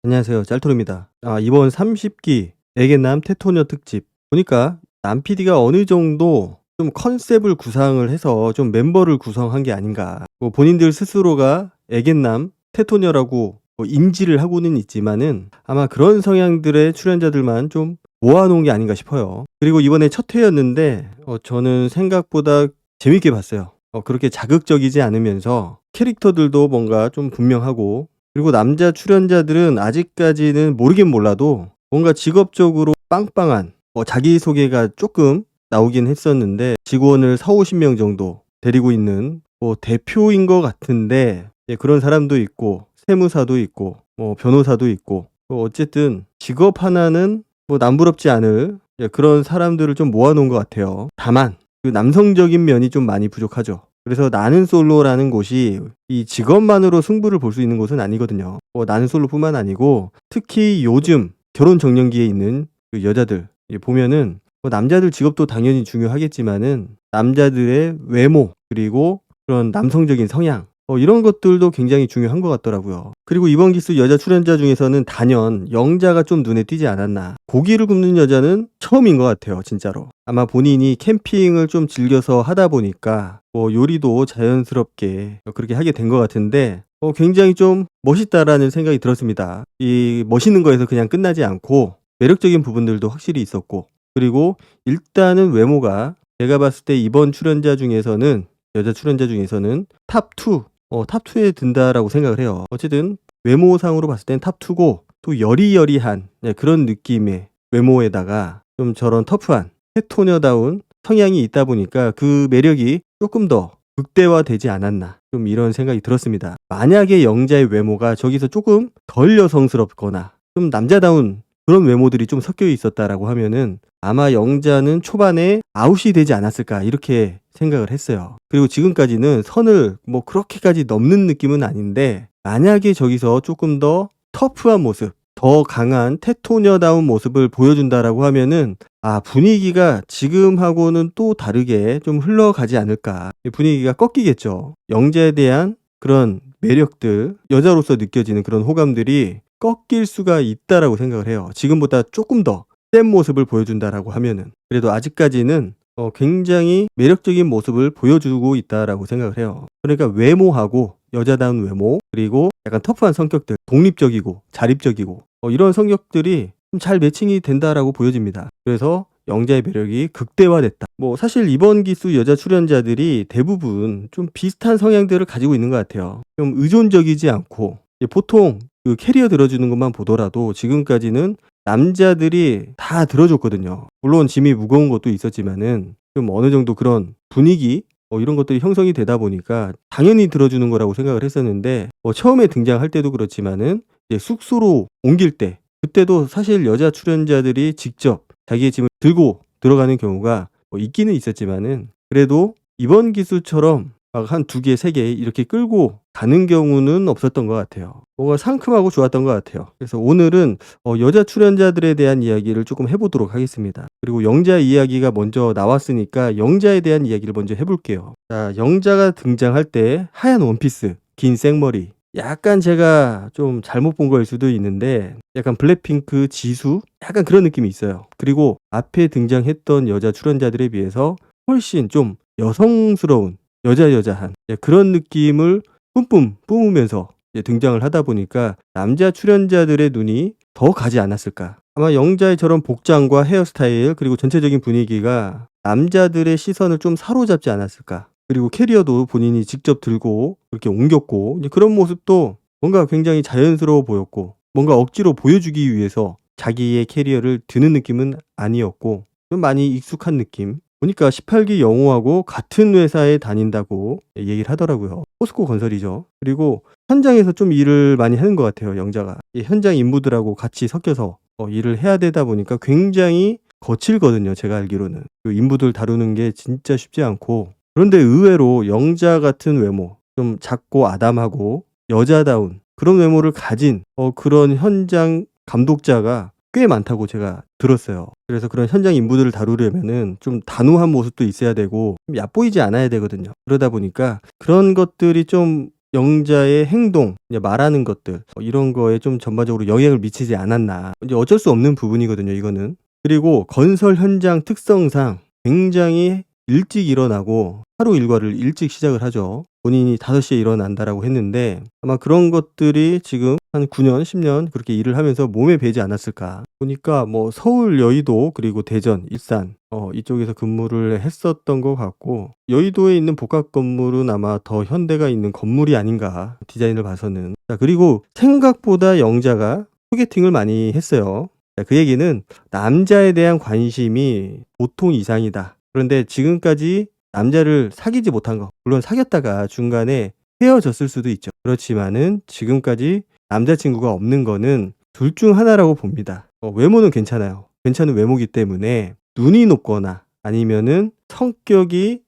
안녕하세요. 짤토르입니다. 이번 30기 애견남 테토녀 특집 보니까 남 PD가 어느 정도 좀 컨셉을 구상을 해서 좀 멤버를 구성한 게 아닌가. 뭐 본인들 스스로가 애견남 테토녀라고 인지를 하고는 있지만은 아마 그런 성향들의 출연자들만 좀 모아놓은 게 아닌가 싶어요. 그리고 이번에 첫 회였는데 저는 생각보다 재밌게 봤어요. 그렇게 자극적이지 않으면서 캐릭터들도 뭔가 좀 분명하고, 그리고 남자 출연자들은 아직까지는 모르긴 몰라도 뭔가 직업적으로 빵빵한 자기소개가 조금 나오긴 했었는데, 직원을 40-50명 정도 데리고 있는 대표인 것 같은데, 그런 사람도 있고 세무사도 있고 변호사도 있고, 어쨌든 직업 하나는 남부럽지 않을 그런 사람들을 좀 모아놓은 것 같아요. 다만 그 남성적인 면이 좀 많이 부족하죠. 그래서 나는 솔로라는 곳이 이 직업만으로 승부를 볼 수 있는 곳은 아니거든요. 나는 솔로뿐만 아니고 특히 요즘 결혼 정년기에 있는 그 여자들 보면은 남자들 직업도 당연히 중요하겠지만은 남자들의 외모, 그리고 그런 남성적인 성향, 이런 것들도 굉장히 중요한 것 같더라고요. 그리고 이번 기수 여자 출연자 중에서는 단연 영자가 좀 눈에 띄지 않았나. 고기를 굽는 여자는 처음인 것 같아요, 진짜로. 아마 본인이 캠핑을 좀 즐겨서 하다 보니까 요리도 자연스럽게 그렇게 하게 된 것 같은데, 굉장히 좀 멋있다라는 생각이 들었습니다. 이 멋있는 거에서 그냥 끝나지 않고 매력적인 부분들도 확실히 있었고, 그리고 일단은 외모가 제가 봤을 때 이번 출연자 중에서는, 여자 출연자 중에서는 탑2, 탑2에 든다라고 생각을 해요. 어쨌든 외모상으로 봤을 땐 탑2고, 또 여리여리한 그런 느낌의 외모에다가 좀 저런 터프한 테토녀다운 성향이 있다 보니까 그 매력이 조금 더 극대화되지 않았나, 좀 이런 생각이 들었습니다. 만약에 영자의 외모가 저기서 조금 덜 여성스럽거나 좀 남자다운 그런 외모들이 좀 섞여 있었다라고 하면은 아마 영자는 초반에 아웃이 되지 않았을까, 이렇게 생각을 했어요. 그리고 지금까지는 선을 그렇게까지 넘는 느낌은 아닌데, 만약에 저기서 조금 더 터프한 모습, 더 강한 테토녀다운 모습을 보여준다라고 하면은 분위기가 지금하고는 또 다르게 좀 흘러가지 않을까. 분위기가 꺾이겠죠. 영자에 대한 그런 매력들, 여자로서 느껴지는 그런 호감들이 꺾일 수가 있다라고 생각을 해요. 지금보다 조금 더 센 모습을 보여준다라고 하면은. 그래도 아직까지는 굉장히 매력적인 모습을 보여주고 있다라고 생각을 해요. 그러니까 외모하고, 여자다운 외모, 그리고 약간 터프한 성격들, 독립적이고 자립적이고 이런 성격들이 좀 잘 매칭이 된다라고 보여집니다. 그래서 영자의 매력이 극대화됐다. 사실 이번 기수 여자 출연자들이 대부분 좀 비슷한 성향들을 가지고 있는 것 같아요. 좀 의존적이지 않고, 보통 그 캐리어 들어주는 것만 보더라도 지금까지는 남자들이 다 들어줬거든요. 물론 짐이 무거운 것도 있었지만은 좀 어느 정도 그런 분위기, 이런 것들이 형성이 되다 보니까 당연히 들어주는 거라고 생각을 했었는데, 처음에 등장할 때도 그렇지만은 이제 숙소로 옮길 때, 그때도 사실 여자 출연자들이 직접 자기의 짐을 들고 들어가는 경우가 있기는 있었지만은, 그래도 이번 기수처럼 막 한 2개, 3개 이렇게 끌고 가는 경우는 없었던 것 같아요. 뭔가 상큼하고 좋았던 것 같아요. 그래서 오늘은 여자 출연자들에 대한 이야기를 조금 해보도록 하겠습니다. 그리고 영자 이야기가 먼저 나왔으니까 영자에 대한 이야기를 먼저 해볼게요. 자, 영자가 등장할 때 하얀 원피스, 긴 생머리, 약간 제가 좀 잘못 본 거일 수도 있는데 약간 블랙핑크 지수? 약간 그런 느낌이 있어요. 그리고 앞에 등장했던 여자 출연자들에 비해서 훨씬 좀 여성스러운, 여자한 그런 느낌을 뿜뿜 뿜으면서 등장을 하다 보니까 남자 출연자들의 눈이 더 가지 않았을까. 아마 영자의 저런 복장과 헤어스타일, 그리고 전체적인 분위기가 남자들의 시선을 좀 사로잡지 않았을까. 그리고 캐리어도 본인이 직접 들고 그렇게 옮겼고, 그런 모습도 뭔가 굉장히 자연스러워 보였고, 뭔가 억지로 보여주기 위해서 자기의 캐리어를 드는 느낌은 아니었고, 좀 많이 익숙한 느낌. 보니까 18기 영호하고 같은 회사에 다닌다고 얘기를 하더라고요. 포스코 건설이죠. 그리고 현장에서 좀 일을 많이 하는 것 같아요, 영자가. 이 현장 인부들하고 같이 섞여서 일을 해야 되다 보니까 굉장히 거칠거든요, 제가 알기로는. 그 인부들 다루는 게 진짜 쉽지 않고. 그런데 의외로 영자 같은 외모, 좀 작고 아담하고 여자다운 그런 외모를 가진 그런 현장 감독자가 꽤 많다고 제가 들었어요. 그래서 그런 현장 인부들을 다루려면은 좀 단호한 모습도 있어야 되고 좀 얕보이지 않아야 되거든요. 그러다 보니까 그런 것들이 좀 영자의 행동, 이제 말하는 것들 이런 거에 좀 전반적으로 영향을 미치지 않았나. 이제 어쩔 수 없는 부분이거든요, 이거는. 그리고 건설 현장 특성상 굉장히 일찍 일어나고 하루 일과를 일찍 시작을 하죠. 본인이 5시에 일어난다라고 했는데 아마 그런 것들이 지금 한 9년, 10년 그렇게 일을 하면서 몸에 배지 않았을까. 보니까 뭐 서울, 여의도, 그리고 대전, 일산 이쪽에서 근무를 했었던 것 같고, 여의도에 있는 복합 건물은 아마 더 현대가 있는 건물이 아닌가, 디자인을 봐서는. 자, 그리고 생각보다 영자가 소개팅을 많이 했어요. 자, 그 얘기는 남자에 대한 관심이 보통 이상이다. 그런데 지금까지 남자를 사귀지 못한 거, 물론 사귀었다가 중간에 헤어졌을 수도 있죠. 그렇지만은 지금까지 남자친구가 없는 거는 둘 중 하나라고 봅니다. 외모는 괜찮아요. 괜찮은 외모기 때문에 눈이 높거나 아니면은 성격이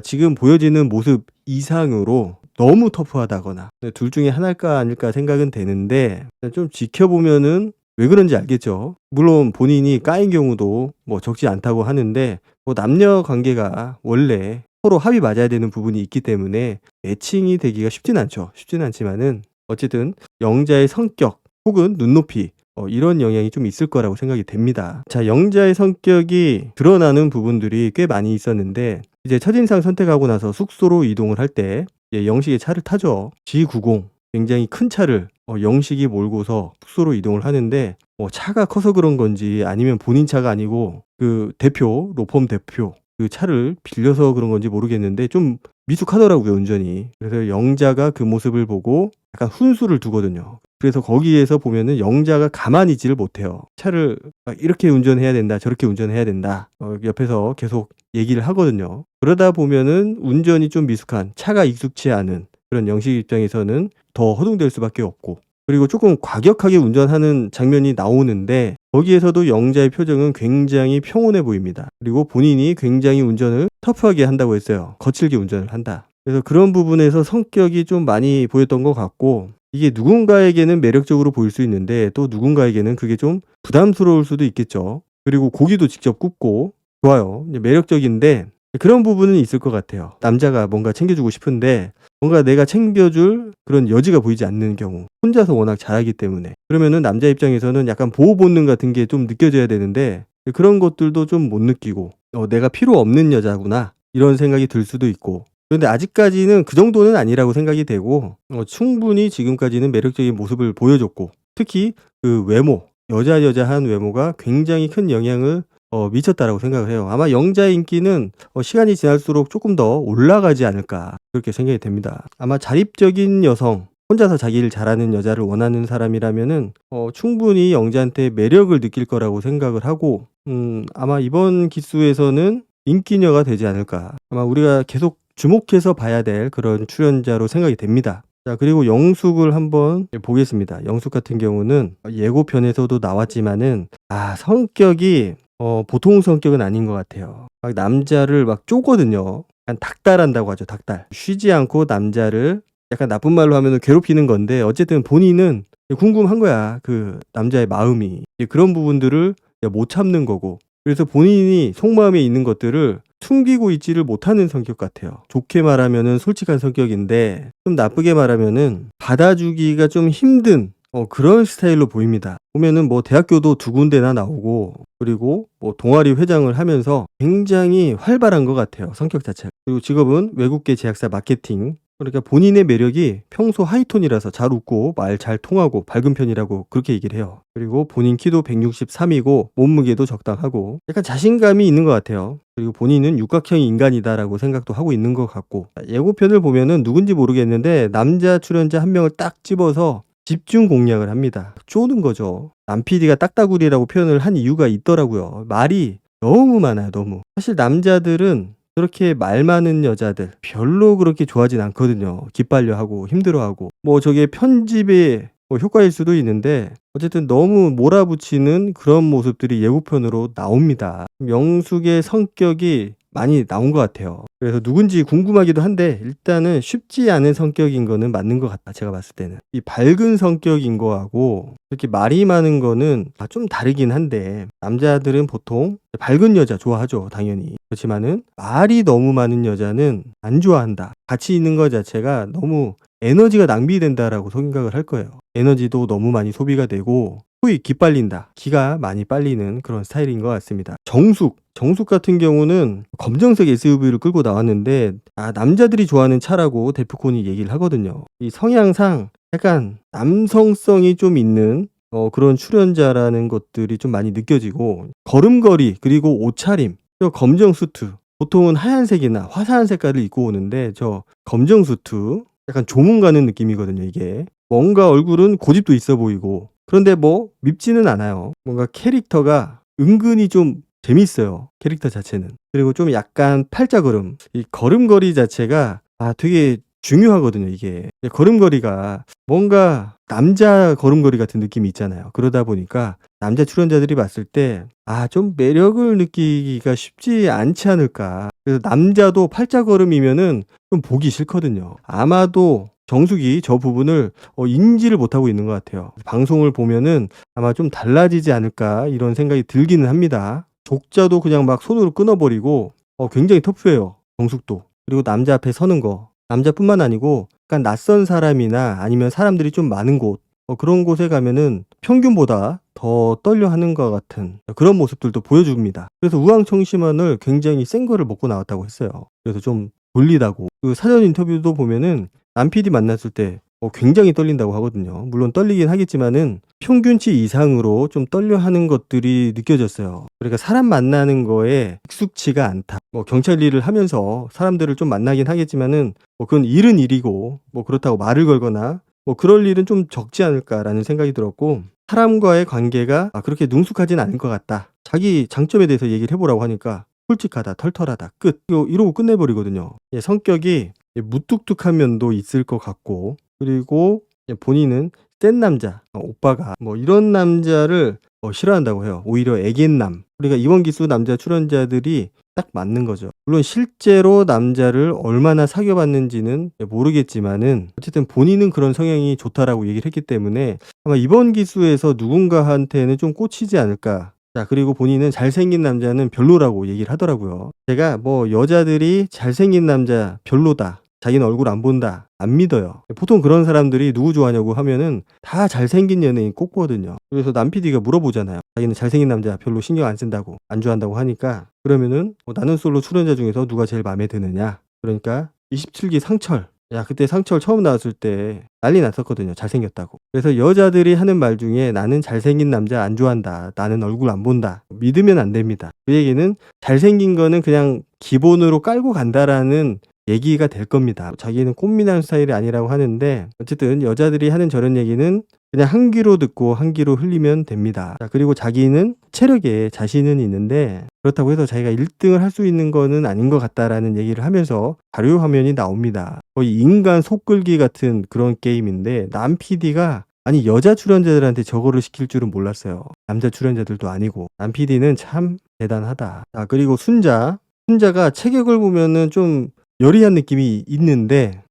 지금 보여지는 모습 이상으로 너무 터프하다거나, 둘 중에 하나일까 아닐까 생각은 되는데, 좀 지켜보면은 왜 그런지 알겠죠. 물론 본인이 까인 경우도 뭐 적지 않다고 하는데, 뭐 남녀 관계가 원래 서로 합이 맞아야 되는 부분이 있기 때문에 매칭이 되기가 쉽진 않죠. 쉽진 않지만은 어쨌든 영자의 성격 혹은 눈높이 이런 영향이 좀 있을 거라고 생각이 됩니다. 자, 영자의 성격이 드러나는 부분들이 꽤 많이 있었는데, 이제 첫인상 선택하고 나서 숙소로 이동을 할 때 영식의 차를 타죠. G90 굉장히 큰 차를 영식이 몰고서 숙소로 이동을 하는데, 차가 커서 그런 건지 아니면 본인 차가 아니고 그 대표, 로펌 대표 그 차를 빌려서 그런 건지 모르겠는데 좀 미숙하더라고요, 운전이. 그래서 영자가 그 모습을 보고 약간 훈수를 두거든요. 그래서 거기에서 보면은 영자가 가만히 있지를 못해요. 차를 이렇게 운전해야 된다, 저렇게 운전해야 된다, 옆에서 계속 얘기를 하거든요. 그러다 보면은 운전이 좀 미숙한, 차가 익숙치 않은 그런 영식 입장에서는 더 허둥댈 수밖에 없고, 그리고 조금 과격하게 운전하는 장면이 나오는데 거기에서도 영자의 표정은 굉장히 평온해 보입니다. 그리고 본인이 굉장히 운전을 터프하게 한다고 했어요. 거칠게 운전을 한다. 그래서 그런 부분에서 성격이 좀 많이 보였던 것 같고, 이게 누군가에게는 매력적으로 보일 수 있는데 또 누군가에게는 그게 좀 부담스러울 수도 있겠죠. 그리고 고기도 직접 굽고 좋아요. 매력적인데 그런 부분은 있을 것 같아요. 남자가 뭔가 챙겨주고 싶은데 뭔가 내가 챙겨줄 그런 여지가 보이지 않는 경우, 혼자서 워낙 잘하기 때문에, 그러면은 남자 입장에서는 약간 보호 본능 같은 게 좀 느껴져야 되는데 그런 것들도 좀 못 느끼고 내가 필요 없는 여자구나 이런 생각이 들 수도 있고. 그런데 아직까지는 그 정도는 아니라고 생각이 되고, 충분히 지금까지는 매력적인 모습을 보여줬고, 특히 그 외모, 여자한 외모가 굉장히 큰 영향을 미쳤다라고 생각을 해요. 아마 영자의 인기는 시간이 지날수록 조금 더 올라가지 않을까 그렇게 생각이 됩니다. 아마 자립적인 여성, 혼자서 자기 일 잘하는 여자를 원하는 사람이라면은 충분히 영자한테 매력을 느낄 거라고 생각을 하고, 아마 이번 기수에서는 인기녀가 되지 않을까. 아마 우리가 계속 주목해서 봐야 될 그런 출연자로 생각이 됩니다. 자, 그리고 영숙을 한번 보겠습니다. 영숙 같은 경우는 예고편에서도 나왔지만은 성격이 보통 성격은 아닌 것 같아요. 막 남자를 막 쪼거든요. 약간 닥달한다고 하죠. 닥달. 쉬지 않고 남자를, 약간 나쁜 말로 하면 괴롭히는 건데, 어쨌든 본인은 궁금한 거야, 그 남자의 마음이. 그런 부분들을 못 참는 거고, 그래서 본인이 속마음에 있는 것들을 숨기고 있지를 못하는 성격 같아요. 좋게 말하면은 솔직한 성격인데 좀 나쁘게 말하면은 받아주기가 좀 힘든 그런 스타일로 보입니다. 보면은 뭐 대학교도 2군데나 나오고, 그리고 뭐 동아리 회장을 하면서 굉장히 활발한 것 같아요, 성격 자체가. 그리고 직업은 외국계 제약사 마케팅. 그러니까 본인의 매력이 평소 하이톤이라서 잘 웃고 말 잘 통하고 밝은 편이라고 그렇게 얘기를 해요. 그리고 본인 키도 163이고 몸무게도 적당하고 약간 자신감이 있는 것 같아요. 그리고 본인은 육각형 인간이다라고 생각도 하고 있는 것 같고, 예고편을 보면은 누군지 모르겠는데 남자 출연자 한 명을 딱 집어서 집중 공략을 합니다. 쪼는 거죠. 남 PD가 딱따구리라고 표현을 한 이유가 있더라고요. 말이 너무 많아요, 너무. 사실 남자들은 그렇게 말 많은 여자들 별로 그렇게 좋아하진 않거든요. 기빨려하고 힘들어하고. 뭐 저게 편집의 효과일 수도 있는데 어쨌든 너무 몰아붙이는 그런 모습들이 예고편으로 나옵니다. 영숙의 성격이 많이 나온 것 같아요. 그래서 누군지 궁금하기도 한데 일단은 쉽지 않은 성격인 거는 맞는 것 같다 제가 봤을 때는. 이 밝은 성격인 거하고 이렇게 말이 많은 거는 좀 다르긴 한데 남자들은 보통 밝은 여자 좋아하죠 당연히. 그렇지만은 말이 너무 많은 여자는 안 좋아한다. 같이 있는 거 자체가 너무 에너지가 낭비된다라고 생각을 할 거예요. 에너지도 너무 많이 소비가 되고 소위 기빨린다. 기가 많이 빨리는 그런 스타일인 것 같습니다. 정숙 같은 경우는 검정색 SUV를 끌고 나왔는데 남자들이 좋아하는 차라고 데프콘이 얘기를 하거든요. 이 성향상 약간 남성성이 좀 있는 그런 출연자라는 것들이 좀 많이 느껴지고 걸음걸이 그리고 옷차림 검정 수트 보통은 하얀색이나 화사한 색깔을 입고 오는데 저 검정 수트 약간 조문 가는 느낌이거든요 이게. 뭔가 얼굴은 고집도 있어 보이고 그런데 뭐 밉지는 않아요. 뭔가 캐릭터가 은근히 좀 재밌어요 캐릭터 자체는. 그리고 좀 약간 팔자걸음 이 걸음걸이 자체가 되게 중요하거든요 이게. 걸음걸이가 뭔가 남자 걸음걸이 같은 느낌이 있잖아요. 그러다 보니까 남자 출연자들이 봤을 때 좀 매력을 느끼기가 쉽지 않지 않을까. 그래서 남자도 팔자걸음이면은 좀 보기 싫거든요. 아마도 정숙이 저 부분을 인지를 못하고 있는 것 같아요. 방송을 보면은 아마 좀 달라지지 않을까 이런 생각이 들기는 합니다. 족자도 그냥 막 손으로 끊어버리고 굉장히 터프해요 정숙도. 그리고 남자 앞에 서는 거 남자뿐만 아니고 약간 낯선 사람이나 아니면 사람들이 좀 많은 곳 그런 곳에 가면은 평균보다 더 떨려하는 것 같은 그런 모습들도 보여줍니다. 그래서 우황청심환을 굉장히 센 거를 먹고 나왔다고 했어요. 그래서 좀 졸리다고. 그 사전 인터뷰도 보면은 남 PD 만났을 때 굉장히 떨린다고 하거든요. 물론 떨리긴 하겠지만은 평균치 이상으로 좀 떨려하는 것들이 느껴졌어요. 그러니까 사람 만나는 거에 익숙치가 않다. 경찰 일을 하면서 사람들을 좀 만나긴 하겠지만은 그건 일은 일이고 그렇다고 말을 걸거나 그럴 일은 좀 적지 않을까라는 생각이 들었고 사람과의 관계가 그렇게 능숙하진 않을 것 같다. 자기 장점에 대해서 얘기를 해보라고 하니까 솔직하다, 털털하다, 끝. 이러고 끝내버리거든요. 성격이 무뚝뚝한 면도 있을 것 같고 그리고 본인은 센 남자, 오빠가 이런 남자를 싫어한다고 해요. 오히려 애견남. 그러니까 이번 기수 남자 출연자들이 딱 맞는 거죠. 물론 실제로 남자를 얼마나 사귀어봤는지는 모르겠지만은 어쨌든 본인은 그런 성향이 좋다라고 얘기를 했기 때문에 아마 이번 기수에서 누군가한테는 좀 꽂히지 않을까. 자, 그리고 본인은 잘생긴 남자는 별로라고 얘기를 하더라고요. 제가 여자들이 잘생긴 남자 별로다. 자기는 얼굴 안 본다. 안 믿어요. 보통 그런 사람들이 누구 좋아하냐고 하면은 다 잘생긴 연예인 꼽거든요. 그래서 남 PD가 물어보잖아요. 자기는 잘생긴 남자 별로 신경 안 쓴다고, 안 좋아한다고 하니까 그러면은 나는 솔로 출연자 중에서 누가 제일 마음에 드느냐? 그러니까 27기 상철. 야, 그때 상철 처음 나왔을 때 난리 났었거든요. 잘생겼다고. 그래서 여자들이 하는 말 중에 나는 잘생긴 남자 안 좋아한다. 나는 얼굴 안 본다. 믿으면 안 됩니다. 그 얘기는 잘생긴 거는 그냥 기본으로 깔고 간다라는 얘기가 될 겁니다. 자기는 꽃미남 스타일이 아니라고 하는데 어쨌든 여자들이 하는 저런 얘기는 그냥 한 귀로 듣고 한 귀로 흘리면 됩니다. 자, 그리고 자기는 체력에 자신은 있는데 그렇다고 해서 자기가 1등을 할 수 있는 거는 아닌 것 같다라는 얘기를 하면서 자료 화면이 나옵니다. 거의 인간 속 끌기 같은 그런 게임인데 남 PD가 아니 여자 출연자들한테 저거를 시킬 줄은 몰랐어요. 남자 출연자들도 아니고 남 PD는 참 대단하다. 자, 그리고 순자가 체격을 보면은 좀 여리한 느낌이 있는데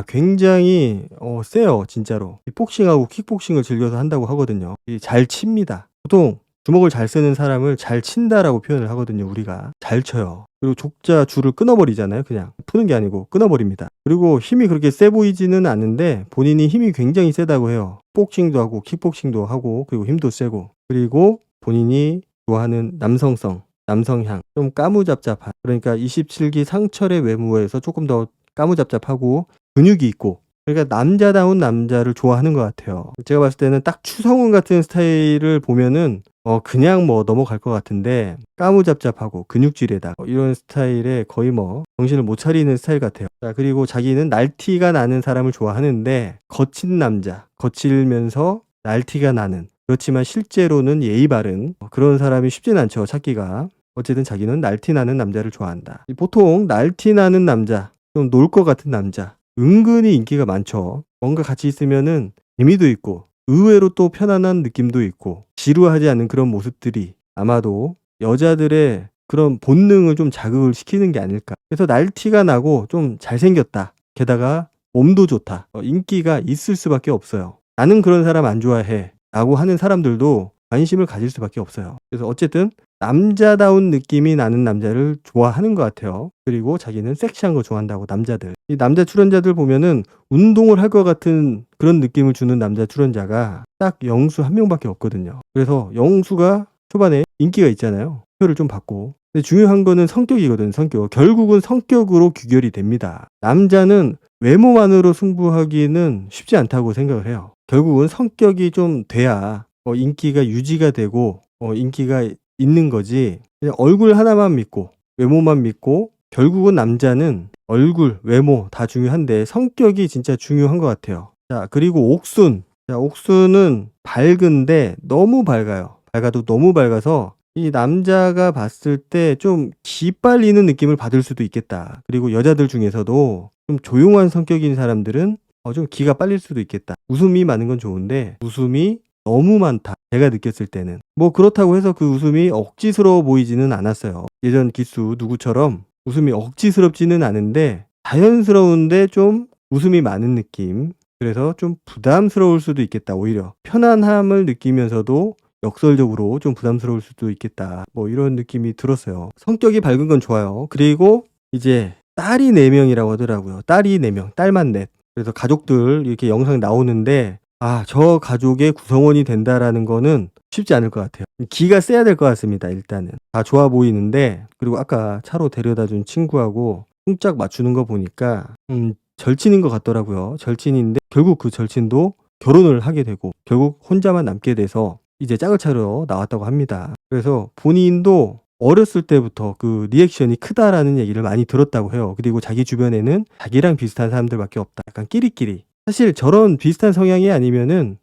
굉장히 세요 진짜로. 복싱하고 킥복싱을 즐겨서 한다고 하거든요. 잘 칩니다. 보통 주먹을 잘 쓰는 사람을 잘 친다라고 표현을 하거든요. 우리가 잘 쳐요. 그리고 족자 줄을 끊어버리잖아요. 그냥 푸는 게 아니고 끊어버립니다. 그리고 힘이 그렇게 세 보이지는 않는데 본인이 힘이 굉장히 세다고 해요. 복싱도 하고 킥복싱도 하고 그리고 힘도 세고 그리고 본인이 좋아하는 남성성 남성향 좀 까무잡잡한 그러니까 27기 상철의 외모에서 조금 더 까무잡잡하고 근육이 있고 그러니까 남자다운 남자를 좋아하는 것 같아요. 제가 봤을 때는 딱 추성훈 같은 스타일을 보면은 그냥 넘어갈 것 같은데 까무잡잡하고 근육질에다 이런 스타일에 거의 정신을 못 차리는 스타일 같아요. 자, 그리고 자기는 날티가 나는 사람을 좋아하는데 거친 남자 거칠면서 날티가 나는 그렇지만 실제로는 예의 바른 그런 사람이 쉽진 않죠 찾기가. 어쨌든 자기는 날티나는 남자를 좋아한다. 보통 날티나는 남자 좀 놀 것 같은 남자 은근히 인기가 많죠. 뭔가 같이 있으면은 재미도 있고 의외로 또 편안한 느낌도 있고 지루하지 않은 그런 모습들이 아마도 여자들의 그런 본능을 좀 자극을 시키는 게 아닐까. 그래서 날티가 나고 좀 잘생겼다. 게다가 몸도 좋다. 인기가 있을 수밖에 없어요. 나는 그런 사람 안 좋아해. 라고 하는 사람들도 관심을 가질 수밖에 없어요. 그래서 어쨌든 남자다운 느낌이 나는 남자를 좋아하는 것 같아요. 그리고 자기는 섹시한 거 좋아한다고 남자들. 이 남자 출연자들 보면은 운동을 할 것 같은 그런 느낌을 주는 남자 출연자가 딱 영수 한 명밖에 없거든요. 그래서 영수가 초반에 인기가 있잖아요. 표를 좀 받고. 근데 중요한 거는 성격이거든, 성격. 결국은 성격으로 귀결이 됩니다. 남자는 외모만으로 승부하기는 쉽지 않다고 생각을 해요. 결국은 성격이 좀 돼야 인기가 유지가 되고 인기가 있는 거지. 그냥 얼굴 하나만 믿고 외모만 믿고 결국은 남자는 얼굴, 외모 다 중요한데 성격이 진짜 중요한 것 같아요. 자, 그리고 옥순. 자, 옥순은 밝은데 너무 밝아요. 밝아도 너무 밝아서 이 남자가 봤을 때 좀 기빨리는 느낌을 받을 수도 있겠다. 그리고 여자들 중에서도 좀 조용한 성격인 사람들은 좀 기가 빨릴 수도 있겠다. 웃음이 많은 건 좋은데 웃음이 너무 많다. 제가 느꼈을 때는. 뭐 그렇다고 해서 그 웃음이 억지스러워 보이지는 않았어요. 예전 기수 누구처럼 웃음이 억지스럽지는 않은데 자연스러운데 좀 웃음이 많은 느낌. 그래서 좀 부담스러울 수도 있겠다. 오히려 편안함을 느끼면서도 역설적으로 좀 부담스러울 수도 있겠다. 뭐 이런 느낌이 들었어요. 성격이 밝은 건 좋아요. 그리고 이제 딸이 4명이라고 하더라고요. 딸이 4명, 딸만 넷. 그래서 가족들 이렇게 영상 나오는데 저 가족의 구성원이 된다라는 거는 쉽지 않을 것 같아요. 기가 세야 될 것 같습니다. 일단은 다 좋아 보이는데, 그리고 아까 차로 데려다 준 친구하고 쿵짝 맞추는 거 보니까 절친인 것 같더라고요. 절친인데 결국 그 절친도 결혼을 하게 되고 결국 혼자만 남게 돼서 이제 짝을 차러 나왔다고 합니다. 그래서 본인도 어렸을 때부터 그 리액션이 크다라는 얘기를 많이 들었다고 해요. 그리고 자기 주변에는 자기랑 비슷한 사람들밖에 없다. 약간 끼리끼리. 사실 저런 비슷한 성향이 아니면은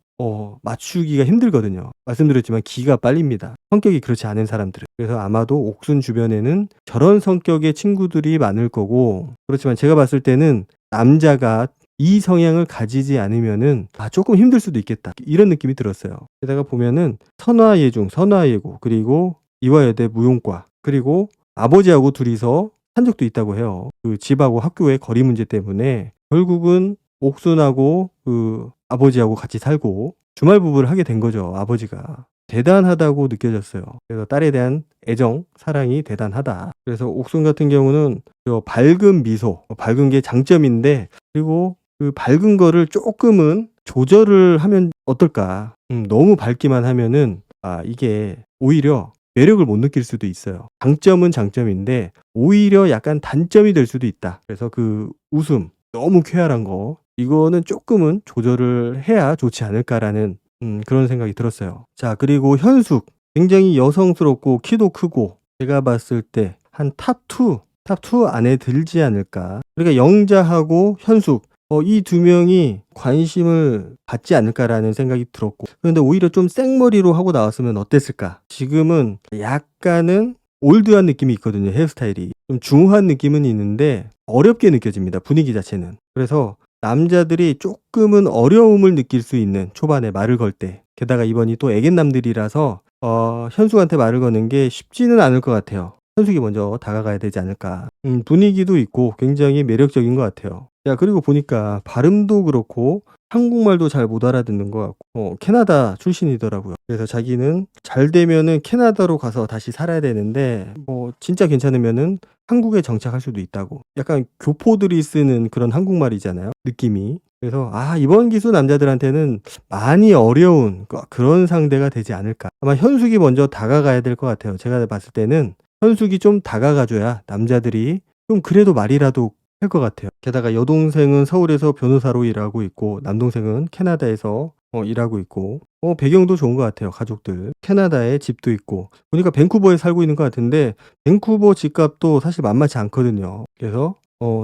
맞추기가 힘들거든요. 말씀드렸지만 기가 빨립니다. 성격이 그렇지 않은 사람들은. 그래서 아마도 옥순 주변에는 저런 성격의 친구들이 많을 거고, 그렇지만 제가 봤을 때는 남자가 이 성향을 가지지 않으면은 조금 힘들 수도 있겠다. 이런 느낌이 들었어요. 게다가 보면은 선화예중, 선화예고, 그리고 이화여대 무용과, 그리고 아버지하고 둘이서 산 적도 있다고 해요. 그 집하고 학교의 거리 문제 때문에 결국은 옥순하고 그 아버지하고 같이 살고 주말 부부를 하게 된 거죠. 아버지가 대단하다고 느껴졌어요. 그래서 딸에 대한 애정, 사랑이 대단하다. 그래서 옥순 같은 경우는 밝은 미소, 밝은 게 장점인데, 그리고 그 밝은 거를 조금은 조절을 하면 어떨까. 너무 밝기만 하면은 이게 오히려 매력을 못 느낄 수도 있어요. 장점은 장점인데 오히려 약간 단점이 될 수도 있다. 그래서 그 웃음, 너무 쾌활한 거, 이거는 조금은 조절을 해야 좋지 않을까라는 그런 생각이 들었어요. 자, 그리고 현숙. 굉장히 여성스럽고 키도 크고 제가 봤을 때 한 탑2 안에 들지 않을까. 그러니까 영자하고 현숙, 이 두 명이 관심을 받지 않을까라는 생각이 들었고, 그런데 오히려 좀 생머리로 하고 나왔으면 어땠을까. 지금은 약간은 올드한 느낌이 있거든요. 헤어스타일이 좀 중후한 느낌은 있는데 어렵게 느껴집니다. 분위기 자체는. 그래서 남자들이 조금은 어려움을 느낄 수 있는, 초반에 말을 걸 때, 게다가 이번이 또 애견남들이라서 현숙한테 말을 거는 게 쉽지는 않을 것 같아요. 현숙이 먼저 다가가야 되지 않을까. 분위기도 있고 굉장히 매력적인 것 같아요. 야, 그리고 보니까 발음도 그렇고 한국말도 잘 못 알아듣는 것 같고 캐나다 출신이더라고요. 그래서 자기는 잘 되면은 캐나다로 가서 다시 살아야 되는데 뭐 진짜 괜찮으면은 한국에 정착할 수도 있다고. 약간 교포들이 쓰는 그런 한국말이잖아요, 느낌이. 그래서 이번 기수 남자들한테는 많이 어려운 그런 상대가 되지 않을까. 아마 현숙이 먼저 다가가야 될 것 같아요. 제가 봤을 때는 현숙이 좀 다가가줘야 남자들이 좀 그래도 말이라도 할 것 같아요. 게다가 여동생은 서울에서 변호사로 일하고 있고 남동생은 캐나다에서 일하고 있고 배경도 좋은 것 같아요. 가족들 캐나다에 집도 있고, 보니까 밴쿠버에 살고 있는 것 같은데 밴쿠버 집값도 사실 만만치 않거든요. 그래서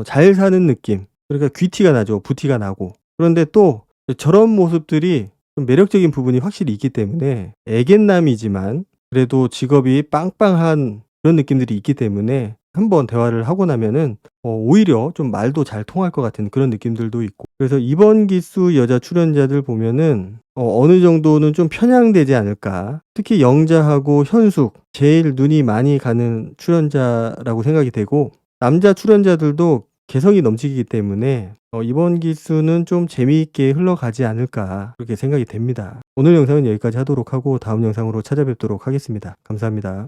잘 사는 느낌. 그러니까 귀티가 나죠. 부티가 나고. 그런데 또 저런 모습들이 좀 매력적인 부분이 확실히 있기 때문에, 애견남이지만 그래도 직업이 빵빵한 그런 느낌들이 있기 때문에 한번 대화를 하고 나면은 오히려 좀 말도 잘 통할 것 같은 그런 느낌들도 있고, 그래서 이번 기수 여자 출연자들 보면은 어느 정도는 좀 편향되지 않을까. 특히 영자하고 현숙 제일 눈이 많이 가는 출연자라고 생각이 되고, 남자 출연자들도 개성이 넘치기 때문에 이번 기수는 좀 재미있게 흘러가지 않을까 그렇게 생각이 됩니다. 오늘 영상은 여기까지 하도록 하고 다음 영상으로 찾아뵙도록 하겠습니다. 감사합니다.